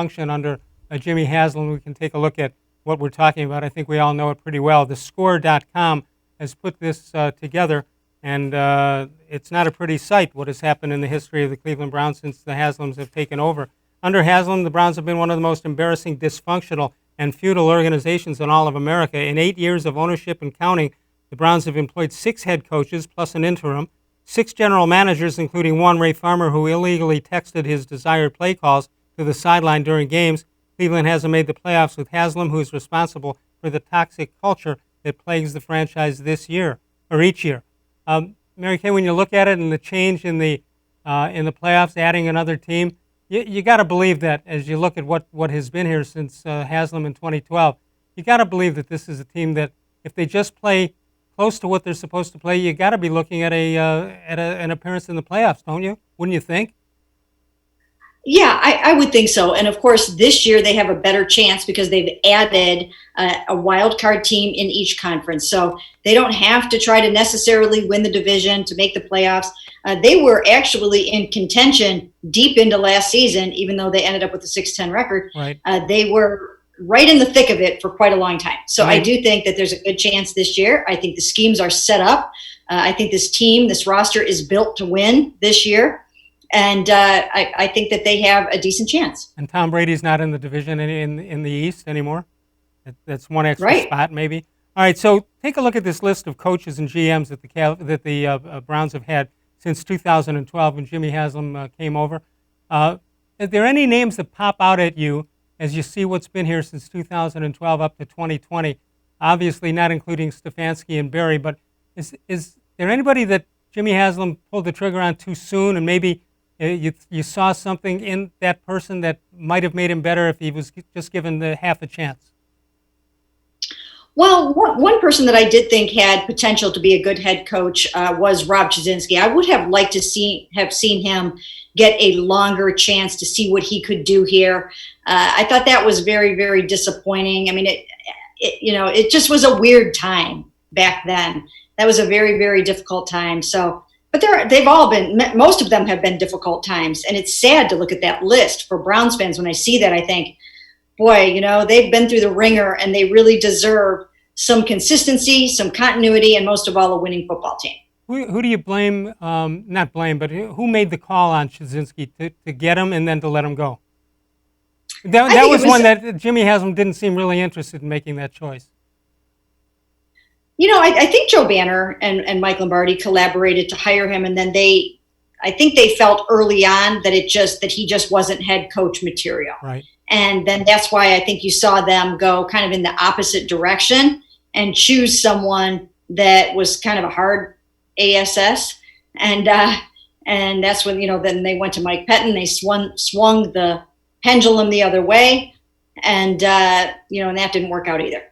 Dysfunction under Jimmy Haslam. We can take a look at what we're talking about. I think we all know it pretty well. The score.com has put this together, and it's not a pretty sight what has happened in the history of the Cleveland Browns since the Haslams have taken over. Under Haslam, the Browns have been one of the most embarrassing, dysfunctional, and feudal organizations in all of America. In 8 years of ownership and counting, the Browns have employed 6 head coaches plus an interim, 6 general managers, including one, Ray Farmer, who illegally texted his desired play calls to the sideline during games. Cleveland hasn't made the playoffs with Haslam, who is responsible for the toxic culture that plagues the franchise this year, or each year. Mary Kay, when you look at it and the change in the playoffs, adding another team, you got to believe that as you look at what has been here since Haslam in 2012, you got to believe that this is a team that if they just play close to what they're supposed to play, you got to be looking at an appearance in the playoffs, don't you? Wouldn't you think? Yeah, I would think so. And of course, this year they have a better chance because they've added a wild card team in each conference. So they don't have to try to necessarily win the division to make the playoffs. They were actually in contention deep into last season, even though they ended up with a 6-10 record. Right. They were right in the thick of it for quite a long time. So I do think that there's a good chance this year. I think the schemes are set up. I think this roster is built to win this year. And I think that they have a decent chance. And Tom Brady's not in the division in the East anymore. That's one extra spot, maybe. All right, so take a look at this list of coaches and GMs that the Browns have had since 2012 when Jimmy Haslam came over. Are there any names that pop out at you as you see what's been here since 2012 up to 2020? Obviously not including Stefanski and Barry, but is there anybody that Jimmy Haslam pulled the trigger on too soon and maybe you saw something in that person that might have made him better if he was just given half a chance? Well, one person that I did think had potential to be a good head coach was Rob Chudzinski. I would have liked to have seen him get a longer chance to see what he could do here. I thought that was very, very disappointing. I mean, it just was a weird time back then. That was a very, very difficult time. So. But most of them have been difficult times. And it's sad to look at that list for Browns fans. When I see that, I think, boy, they've been through the ringer and they really deserve some consistency, some continuity, and most of all, a winning football team. Who do you blame, not blame, but who made the call on Chudzinski to get him and then to let him go? That was one that Jimmy Haslam didn't seem really interested in making that choice. I think Joe Banner and Mike Lombardi collaborated to hire him, and then I think they felt early on that he just wasn't head coach material. Right. And then that's why I think you saw them go kind of in the opposite direction and choose someone that was kind of a hard ASS. And that's when, then they went to Mike Pettin. They swung the pendulum the other way. And, and that didn't work out either.